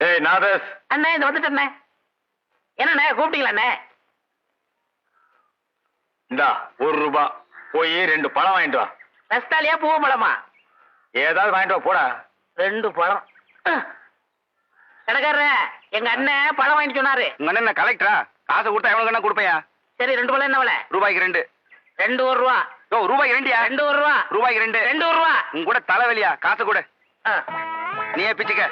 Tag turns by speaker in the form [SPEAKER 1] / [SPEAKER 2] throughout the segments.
[SPEAKER 1] ஏய் நாதஸ்,
[SPEAKER 2] அண்ணே இந்த வந்துட்டண்ணே. என்னண்ணே கூப்பிட்டீங்களா?
[SPEAKER 1] இந்தா ₹1 போய் 2 பழம் வாங்கிட்டு வா.
[SPEAKER 2] ரஸ்தாலியா பூவ பழமா?
[SPEAKER 1] ஏதாவது வாங்கிட்டு வா போடா.
[SPEAKER 2] 2 பழம். கடைக்காரர எங்க அண்ணன் பழம் வாங்கிட்டு சொன்னாரு.
[SPEAKER 1] உங்க அண்ணன் கலெக்டரா? காசு கொடுத்தா எவ்வளவு கண்ணா கொடுப்பையா?
[SPEAKER 2] சரி 2 பழம் என்ன விலை?
[SPEAKER 1] ரூபாய்க்கு 2.
[SPEAKER 2] 2 ரூபா.
[SPEAKER 1] ஓ ரூபாய்க்கு 2யா?
[SPEAKER 2] 2 ரூபா.
[SPEAKER 1] ரூபாய்க்கு 2.
[SPEAKER 2] 2 ரூபா.
[SPEAKER 1] உங்க கூட தலைவலியா? காசு கொடு. நீயே பிச்சுக்க.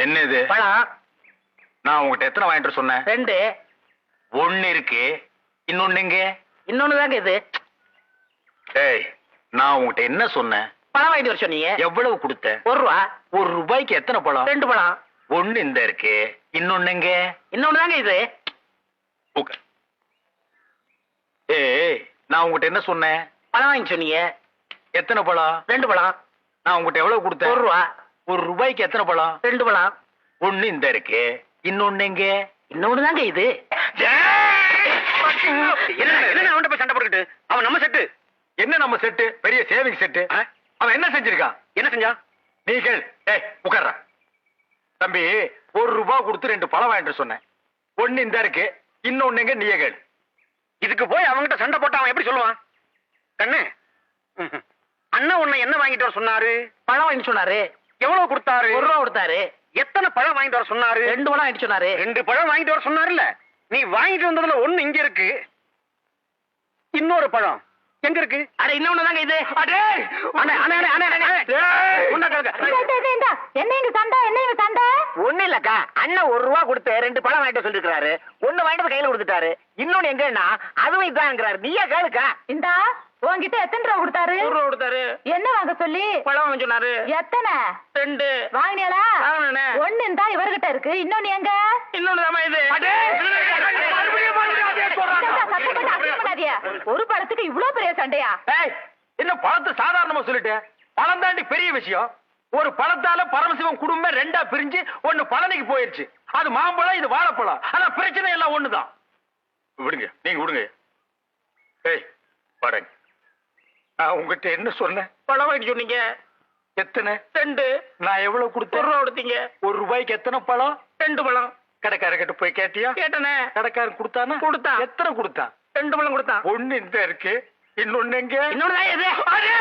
[SPEAKER 1] என்ன இது
[SPEAKER 2] பழம்?
[SPEAKER 1] நான் உங்ககிட்ட எத்தனை வாங்கிட்டு சொன்னேன்?
[SPEAKER 2] 2.
[SPEAKER 1] 1 இருக்கு, இன்னொன்னு எங்க?
[SPEAKER 2] இன்னொன்னு தாங்க இது.
[SPEAKER 1] ஏய், நான் உங்ககிட்ட என்ன சொன்னேன்?
[SPEAKER 2] பழம் வாங்கிட்டு வர சொன்னீங்க.
[SPEAKER 1] எவ்வளவு கொடுத்த?
[SPEAKER 2] 1 ரூபா.
[SPEAKER 1] ₹1 எத்தனை பழம்?
[SPEAKER 2] 2 பழம்.
[SPEAKER 1] 1 இந்த இருக்கு, இன்னொன்னு எங்க?
[SPEAKER 2] இன்னொன்னு தாங்க இது.
[SPEAKER 1] உட்கார். ஏய், நான் உங்ககிட்ட என்ன சொன்னேன்?
[SPEAKER 2] பழம் வாங்கி சொன்னீங்க.
[SPEAKER 1] எத்தனை பழம்?
[SPEAKER 2] 2 பழம்.
[SPEAKER 1] நான் உங்ககிட்ட எவ்வளவு கொடுத்தேன்?
[SPEAKER 2] 1 ரூபா.
[SPEAKER 1] ₹1 எத்தனை பழம்?
[SPEAKER 2] 2 பழம்.
[SPEAKER 1] 1 இந்த இருக்கு, இன்னொன்னு எங்க?
[SPEAKER 2] இன்னொன்னு தாங்க இது.
[SPEAKER 1] என்ன அவன்கிட்ட போய் சண்டை போட்டுக்கிட்டு? அவன் நம்ம செட்டு. என்ன நம்ம செட்டு? பெரிய சேவிங் செட்டு. அவன் என்ன செஞ்சிருக்கான்? என்ன செஞ்சான்? நீ கேள். ஏய் உட்கார்ற. தம்பி, ₹1 கொடுத்து 2 பழம் வாங்கிட்டு சொன்னேன். 1 இந்த இருக்கு, இன்னொன்னு எங்க? நீயே கேள். இதுக்கு போய் அவன்கிட்ட சண்டை போட்டா அவன் எப்படி சொல்லுவான்? கண்ணு, அண்ணன் உன்னை என்ன வாங்கிட்டு வர சொன்னாரு?
[SPEAKER 2] பழம் வாங்கிட்டு சொன்னாரு.
[SPEAKER 1] எவ்வளவு கொடுத்தாரு?
[SPEAKER 2] 1 ரூபா கொடுத்தாரு.
[SPEAKER 1] எத்தனை பழம் வாங்கிட்டு வர சொன்னாரு?
[SPEAKER 2] 2 பழம் வாங்கிட்டு சொன்னாரு.
[SPEAKER 1] 2 பழம் வாங்கிட்டு வர சொன்னாருல்ல. நீ வாங்கிட்டு வந்ததுல 1 இங்க இருக்கு, இன்னொரு பழம் எங்க இருக்கு?
[SPEAKER 2] அட இன்னொன்னு தாங்க இது.
[SPEAKER 1] அடே அண்ணே அண்ணே அண்ணே அண்ணே
[SPEAKER 2] என்ன
[SPEAKER 3] இங்க சண்டை? என்ன இங்க சண்டை?
[SPEAKER 2] ஒண்ணு இல்லக்கா, அண்ணன் 1 ரூபா கொடுத்து 2 பழம் வாங்கிட்டு சொல்லிருக்காரு. 1 வாங்கிட்டு கையில கொடுத்துட்டாரு. இன்னொன்னு எங்கன்னா அதுவும் இதாங்கிறாரு. நீயே கேளுக்கா.
[SPEAKER 3] இந்தா உன்கிட்ட எத்தனை ரூபா கொடுத்தாரு?
[SPEAKER 2] 1 ரூபா கொடுத்தாரு.
[SPEAKER 3] என்ன வாங்க சொல்லி?
[SPEAKER 2] பழம் வாங்க சொன்னாரு.
[SPEAKER 3] எத்தனை?
[SPEAKER 2] 2.
[SPEAKER 3] வாங்கினியாளா?
[SPEAKER 2] வாங்கினேன்.
[SPEAKER 3] 1 இந்தா இவர்கிட்ட இருக்கு, இன்னொன்னு எங்க?
[SPEAKER 2] இன்னொன்னு தாமா இது.
[SPEAKER 3] ஒரு பழத்துக்கு இவ்வளவு பெரிய சண்டையா?
[SPEAKER 1] என்ன பழத்தை சாதாரணமா சொல்லிட்டு? பழம் தாண்டி பெரிய விஷயம். ஒரு பழத்தால பரமசிவம் குடும்பம் 2ஆ பிரிஞ்சு 1 பழனிக்கு போயிருச்சு. அது மாம்பழம், இது வாழைப்பழம். ஆனா பிரச்சனை எல்லாம் ஒண்ணுதான். விடுங்க, நீங்க விடுங்க. ஏய் பாருங்க, நான் உங்ககிட்ட என்ன சொன்னேன்?
[SPEAKER 2] பழம் வாங்கிட்டு சொன்னீங்க.
[SPEAKER 1] எத்தனை?
[SPEAKER 2] 2.
[SPEAKER 1] நான் எவ்வளவு கொடுத்தேன்?
[SPEAKER 2] 1 ரூபா கொடுத்தீங்க.
[SPEAKER 1] ₹1 எத்தனை பழம்?
[SPEAKER 2] 2 பழம்.
[SPEAKER 1] கடைக்காரர்கிட்ட போய் கேட்டியா?
[SPEAKER 2] கேட்டனே.
[SPEAKER 1] கடைக்காரன் கொடுத்தானா?
[SPEAKER 2] கொடுத்தான்.
[SPEAKER 1] எத்தனை கொடுத்தான்?
[SPEAKER 2] 2 பழம் கொடுத்தான்.
[SPEAKER 1] 1 இந்த இருக்கு, இன்னொன்னு எங்க?
[SPEAKER 2] இன்னொன்னு தான் இது.
[SPEAKER 1] அடே!